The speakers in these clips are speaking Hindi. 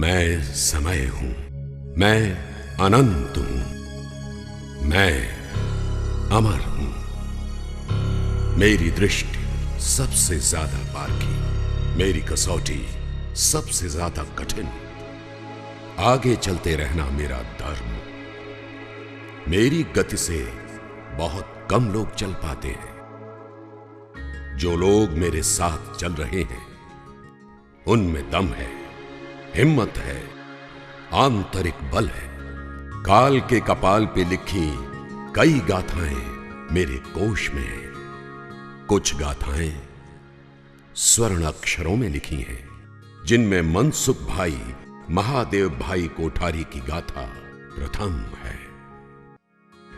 मैं समय हूं, मैं अनंत हूं, मैं अमर हूं। मेरी दृष्टि सबसे ज्यादा बारकी, मेरी कसौटी सबसे ज्यादा कठिन। आगे चलते रहना मेरा धर्म। मेरी गति से बहुत कम लोग चल पाते हैं। जो लोग मेरे साथ चल रहे हैं उनमें दम है, हिम्मत है, आंतरिक बल है। काल के कपाल पे लिखी कई गाथाएं मेरे कोश में हैं। कुछ गाथाएं स्वर्ण अक्षरों में लिखी हैं, जिनमें मनसुख भाई महादेव भाई कोठारी की गाथा प्रथम है।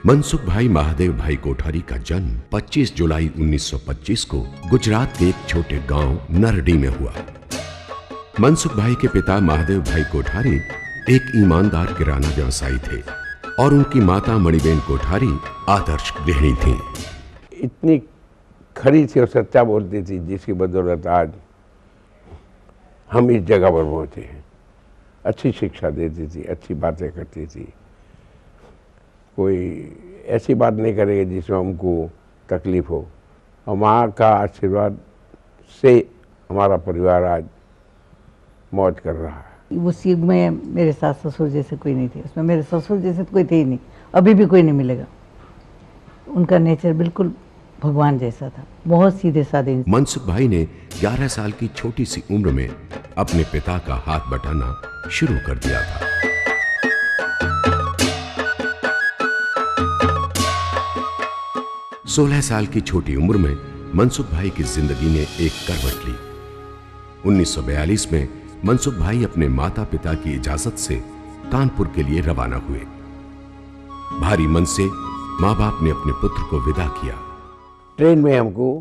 मनसुख भाई महादेव भाई कोठारी का जन्म 25 जुलाई 1925 को गुजरात के एक छोटे गांव नरडी में हुआ। मनसुख भाई के पिता महादेव भाई कोठारी एक ईमानदार किराना व्यवसायी थे और उनकी माता मणिबेन कोठारी आदर्श गृहिणी थीं। इतनी खरी थी और सच्चा बोलती थी, जिसकी बदौलत आज हम इस जगह पर पहुंचे हैं। अच्छी शिक्षा देती थी, अच्छी बातें करती थी। कोई ऐसी बात नहीं करेगी जिसमें हमको तकलीफ हो। और माँ का आशीर्वाद से हमारा परिवार आज मौज कर रहा है। उस युग में मेरे सास ससुर जैसे कोई नहीं थे, उसमें मेरे ससुर जैसे तो कोई थे ही नहीं, अभी भी कोई नहीं मिलेगा। उनका नेचर बिल्कुल भगवान जैसा था, बहुत सीधे साधे। मनसुख भाई ने 11 साल की छोटी सी उम्र में अपने पिता का हाथ बटाना शुरू कर दिया था। सोलह साल की छोटी उम्र में मनसुख भाई की जिंदगी ने एक करवट ली। 1942 में मनसुख भाई अपने माता पिता की इजाजत से कानपुर के लिए रवाना हुए। भारी मन से मां बाप ने अपने पुत्र को विदा किया। ट्रेन में हमको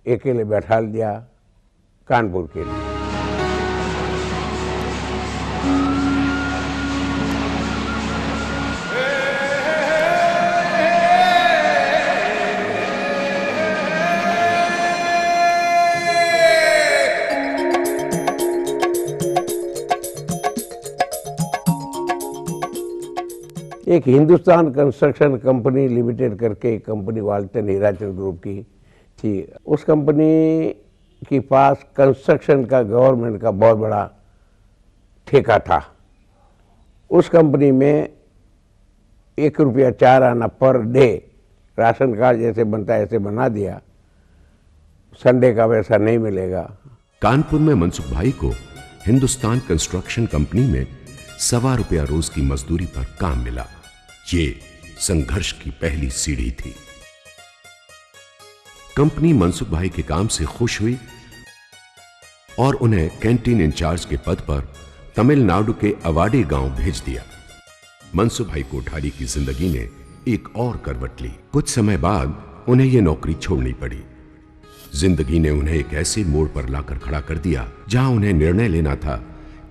अकेले बैठा दिया कानपुर के लिए। एक हिंदुस्तान कंस्ट्रक्शन कंपनी लिमिटेड करके एक कंपनी वाल्टन हीराचंद ग्रुप की थी। उस कंपनी के पास कंस्ट्रक्शन का गवर्नमेंट का बहुत बड़ा ठेका था। उस कंपनी में 1 रुपया 4 आना पर डे राशन कार्ड जैसे बनता है ऐसे बना दिया। संडे का पैसा नहीं मिलेगा। कानपुर में मनसुख भाई को हिंदुस्तान कंस्ट्रक्शन कंपनी में ₹1.25 रोज की मजदूरी पर काम मिला। ये संघर्ष की पहली सीढ़ी थी। कंपनी मनसुख भाई के काम से खुश हुई और उन्हें कैंटीन इंचार्ज के पद पर तमिलनाडु के अवाडी गांव भेज दिया। मनसुख भाई कोठारी की जिंदगी ने एक और करवट ली। कुछ समय बाद उन्हें यह नौकरी छोड़नी पड़ी। जिंदगी ने उन्हें एक ऐसे मोड़ पर लाकर खड़ा कर दिया जहां उन्हें निर्णय लेना था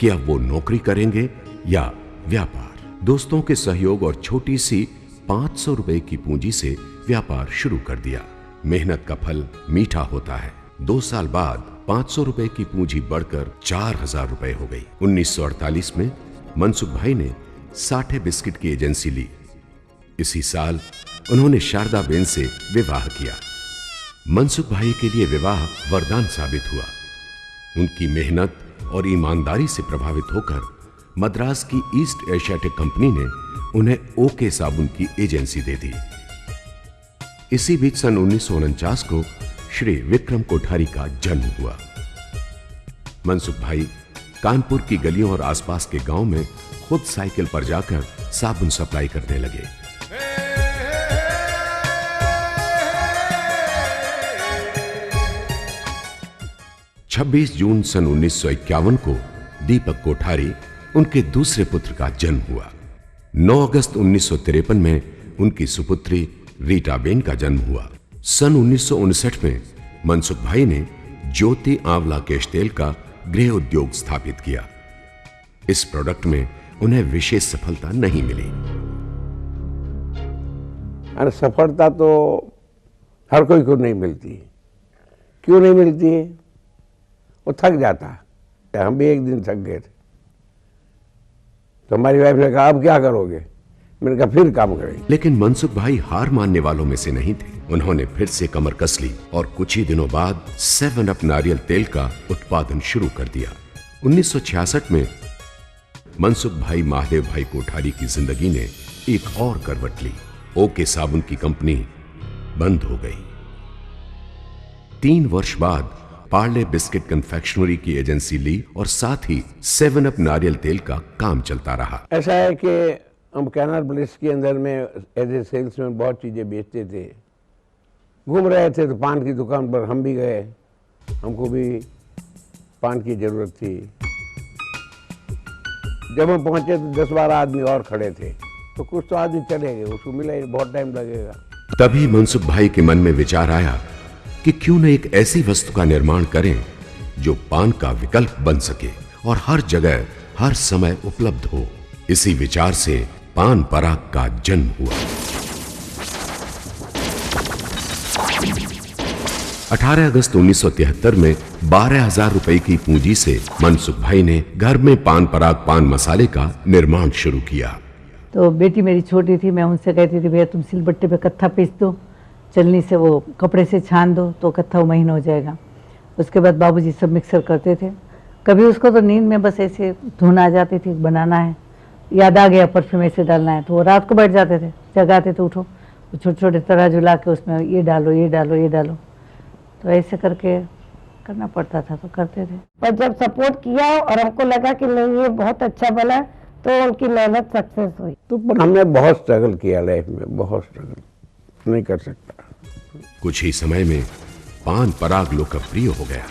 कि अब वो नौकरी करेंगे या व्यापार। दोस्तों के सहयोग और छोटी सी 500 रुपए की पूंजी से व्यापार शुरू कर दिया। मेहनत का फल मीठा होता है। 2 साल बाद 500 रुपए की पूंजी बढ़कर 4000 रुपए हो गई। 1948 में मनसुख भाई ने साठे बिस्किट की एजेंसी ली। इसी साल उन्होंने शारदा बेन से विवाह किया। मनसुख भाई के लिए विवाह वरदान साबित हुआ। उनकी मेहनत और ईमानदारी से प्रभावित होकर मद्रास की ईस्ट एशियाटिक कंपनी ने उन्हें ओके साबुन की एजेंसी दे दी। इसी बीच सन 1949 को श्री विक्रम कोठारी का जन्म हुआ। मनसुख भाई कानपुर की गलियों और आसपास के गांव में खुद साइकिल पर जाकर साबुन सप्लाई करने लगे। जून सन 1951 को दीपक कोठारी उनके दूसरे पुत्र का जन्म हुआ। 9 अगस्त 1953 में उनकी सुपुत्री रीटा बेन का जन्म हुआ। सन 1959 में मनसुख भाई ने ज्योति आंवला केश तेल का गृह उद्योग स्थापित किया। इस प्रोडक्ट में उन्हें विशेष सफलता नहीं मिली। अरे सफलता तो हर कोई को नहीं मिलती। क्यों नहीं मिलती है? वो थक जाता है। हम भी एक दिन थक गए थे। तो हमारी वाइफ ने कहा अब क्या करोगे? मैंने कहा फिर काम करेंगे। लेकिन मनसुख भाई हार मानने वालों में से नहीं थे। उन्होंने फिर से कमर कस ली और कुछ ही दिनों बाद 7 अप नारियल तेल का उत्पादन शुरू कर दिया। 1966 में मनसुख भाई महादेव भाई कोठारी की जिंदगी ने एक और करवट ली। ओके साबुन की कंपनी बंद हो गई। 3 वर्ष बाद पार्ले बिस्किट कन्फेक्शनरी की एजेंसी ली और साथ ही 7 अप नारियल तेल का काम चलता रहा। ऐसा है कि हम कैनाल प्लेस के अंदर में एज ए सेल्समैन बहुत चीज़ें बेचते थे। घूम रहे थे तो पान की दुकान पर हम भी गए, हमको भी पान की ज़रूरत थी। जब हम पहुंचे तो 10-12 आदमी और खड़े थे, तो कुछ तो आदमी चले गए, उसको मिला ही बहुत टाइम लगेगा। तभी मनसुख भाई के मन में विचार आया कि क्यों न एक ऐसी वस्तु का निर्माण करें जो पान का विकल्प बन सके और हर जगह हर समय उपलब्ध हो। इसी विचार से पान पराग का जन्म हुआ। 18 अगस्त 1973 में 12,000 रुपए की पूंजी से मनसुख भाई ने घर में पान पराग पान मसाले का निर्माण शुरू किया। तो बेटी मेरी छोटी थी, मैं उनसे कहती थी भैया तुम सिलबट्टे पे कत्था पीस दो, चलनी से वो कपड़े से छान दो तो कत्था वो महीन हो जाएगा। उसके बाद बाबूजी सब मिक्सर करते थे। कभी उसको तो नींद में बस ऐसे धुन आ जाती थी, बनाना है, याद आ गया परफ्यूम ऐसे डालना है, तो वो रात को बैठ जाते थे, जगाते तो उठो, छोटे छोटे तराजू ला के उसमें ये डालो ये डालो ये डालो, तो ऐसे करके करना पड़ता था, तो करते थे। पर जब सपोर्ट किया और हमको लगा कि नहीं ये बहुत अच्छा बना, तो उनकी मेहनत सक्सेस हुई। तो पर हमने बहुत स्ट्रगल किया लाइफ में, बहुत स्ट्रगल, नहीं कर सकता। कुछ ही समय में पान पराग लोकप्रिय हो गया।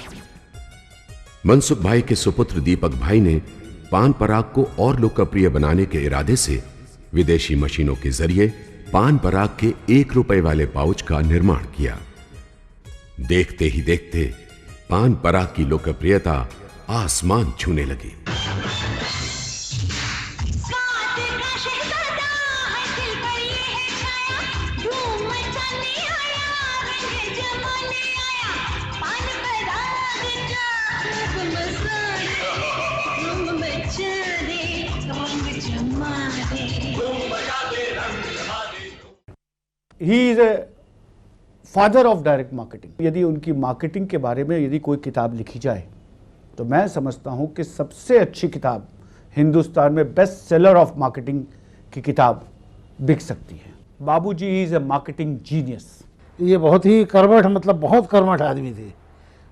मनसुख भाई के सुपुत्र दीपक भाई ने पान पराग को और लोकप्रिय बनाने के इरादे से विदेशी मशीनों के जरिए पान पराग के 1 रुपए वाले पाउच का निर्माण किया। देखते ही देखते पान पराग की लोकप्रियता आसमान छूने लगी। He is a father of direct marketing. यदि उनकी मार्केटिंग के बारे में यदि कोई किताब लिखी जाए तो मैं समझता हूं कि सबसे अच्छी किताब हिंदुस्तान में बेस्ट सेलर ऑफ मार्केटिंग की किताब बिक सकती है। बाबूजी इज ए मार्केटिंग जीनियस। ये बहुत ही कर्मठ, मतलब बहुत कर्मठ आदमी थे,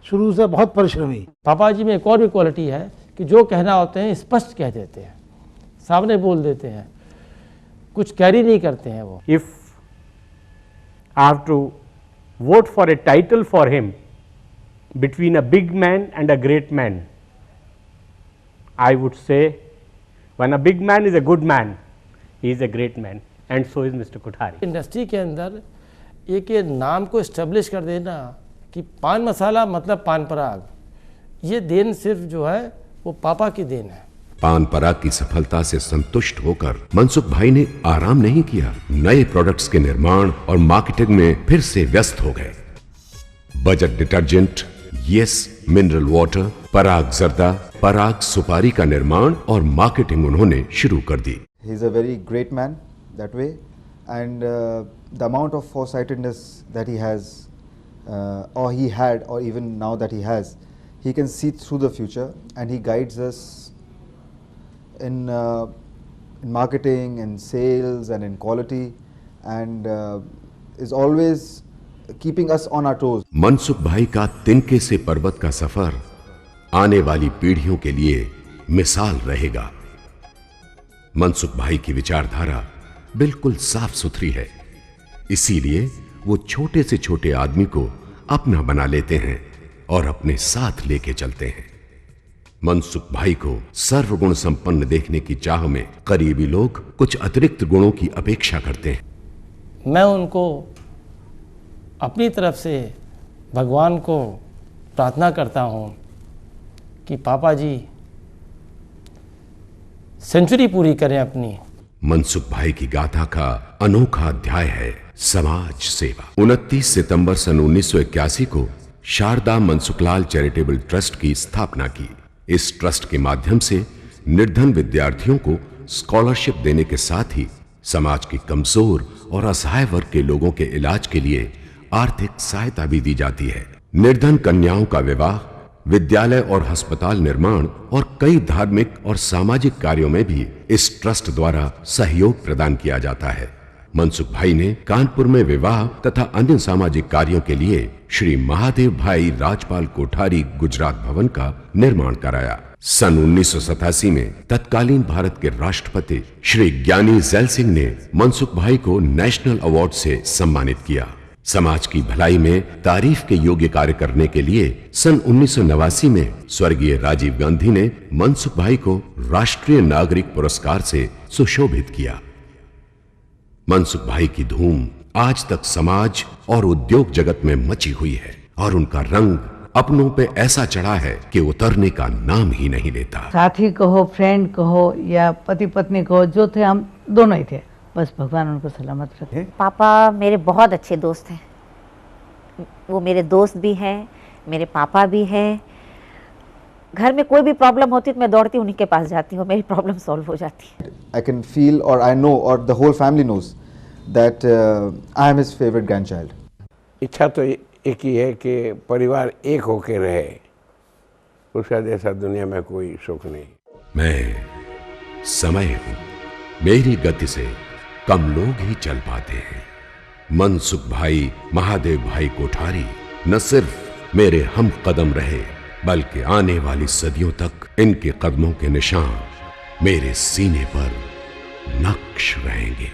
शुरू से बहुत परिश्रमी। पापा जी में एक और भी क्वालिटी है कि जो कहना होते हैं स्पष्ट कह देते हैं, सामने बोल देते हैं, कुछ कैरी नहीं करते हैं वो। If I have to vote for a title for him between a big man and a great man, I would say when a big man is a good man, he is a great man, and so is Mr. Kothari. Industry के अंदर एक ये नाम को इस्टेब्लिश कर देना कि पान मसाला मतलब पान पराग, ये देन सिर्फ जो है वो पापा की देन है। पान पराग की सफलता से संतुष्ट होकर मनसुख भाई ने आराम नहीं किया। नए प्रोडक्ट्स के निर्माण और मार्केटिंग में फिर से व्यस्त हो गए। Budget detergent, yes mineral water, Parag जर्दा, पराग सुपारी का निर्माण और मार्केटिंग उन्होंने शुरू कर दी। He is a very great man that way, and the amount of foresightedness that he has, or he had, or even now that he has, he can see through the future, and he guides us in marketing and sales and in quality, and is always keeping us on our toes. Mansukh भाई का तिनके से पर्वत का सफर आने वाली पीढ़ियों के लिए मिसाल रहेगा। मनसुख भाई की विचारधारा बिल्कुल साफ सुथरी है, इसीलिए वो छोटे से छोटे आदमी को अपना बना लेते हैं और अपने साथ लेके चलते हैं। मनसुख भाई को सर्वगुण संपन्न देखने की चाह में करीबी लोग कुछ अतिरिक्त गुणों की अपेक्षा करते हैं। मैं उनको अपनी तरफ से भगवान को प्रार्थना करता हूँ कि पापा जी सेंचुरी पूरी करें अपनी। मनसुख भाई की गाथा का अनोखा अध्याय है समाज सेवा। 29 सितंबर सन 1981 को शारदा मनसुखलाल चैरिटेबल ट्रस्ट की स्थापना की। इस ट्रस्ट के माध्यम से निर्धन विद्यार्थियों को स्कॉलरशिप देने के साथ ही समाज के कमजोर और असहाय वर्ग के लोगों के इलाज के लिए आर्थिक सहायता भी दी जाती है। निर्धन कन्याओं का विवाह, विद्यालय और अस्पताल निर्माण और कई धार्मिक और सामाजिक कार्यों में भी इस ट्रस्ट द्वारा सहयोग प्रदान किया जाता है। मनसुख भाई ने कानपुर में विवाह तथा अन्य सामाजिक कार्यों के लिए श्री महादेव भाई राजपाल कोठारी गुजरात भवन का निर्माण कराया। सन 1987 में तत्कालीन भारत के राष्ट्रपति श्री ज्ञानी जैल सिंह ने मनसुख भाई को नेशनल अवार्ड से सम्मानित किया। समाज की भलाई में तारीफ के योग्य कार्य करने के लिए सन 1989 में स्वर्गीय राजीव गांधी ने मनसुख भाई को राष्ट्रीय नागरिक पुरस्कार से सुशोभित किया। मनसुख भाई की धूम आज तक समाज और उद्योग जगत में मची हुई है और उनका रंग अपनों पे ऐसा चढ़ा है कि उतरने का नाम ही नहीं लेता। साथी कहो, फ्रेंड कहो या पति पत्नी कहो, जो थे हम दोनों ही थे। बस भगवान उनको सलामत रखे। पापा मेरे बहुत अच्छे दोस्त हैं। वो मेरे दोस्त भी हैं, मेरे पापा भी हैं। घर में कोई भी प्रॉब्लम होती है तो मैं दौड़ती उन्हीं के पास जाती हूँ, मेरी प्रॉब्लम सॉल्व हो जाती है। I can feel or I know or the whole family knows that I am his favorite grandchild. इच्छा तो एक ही है कि परिवार एक होके रहे, उसका जैसा दुनिया में कोई सुख नहीं। मैं समय हूं, मेरी गति से कम लोग ही चल पाते हैं। मनसुख भाई महादेव भाई कोठारी न सिर्फ मेरे हम कदम रहे, बल्कि आने वाली सदियों तक इनके कदमों के निशान मेरे सीने पर नक्श रहेंगे।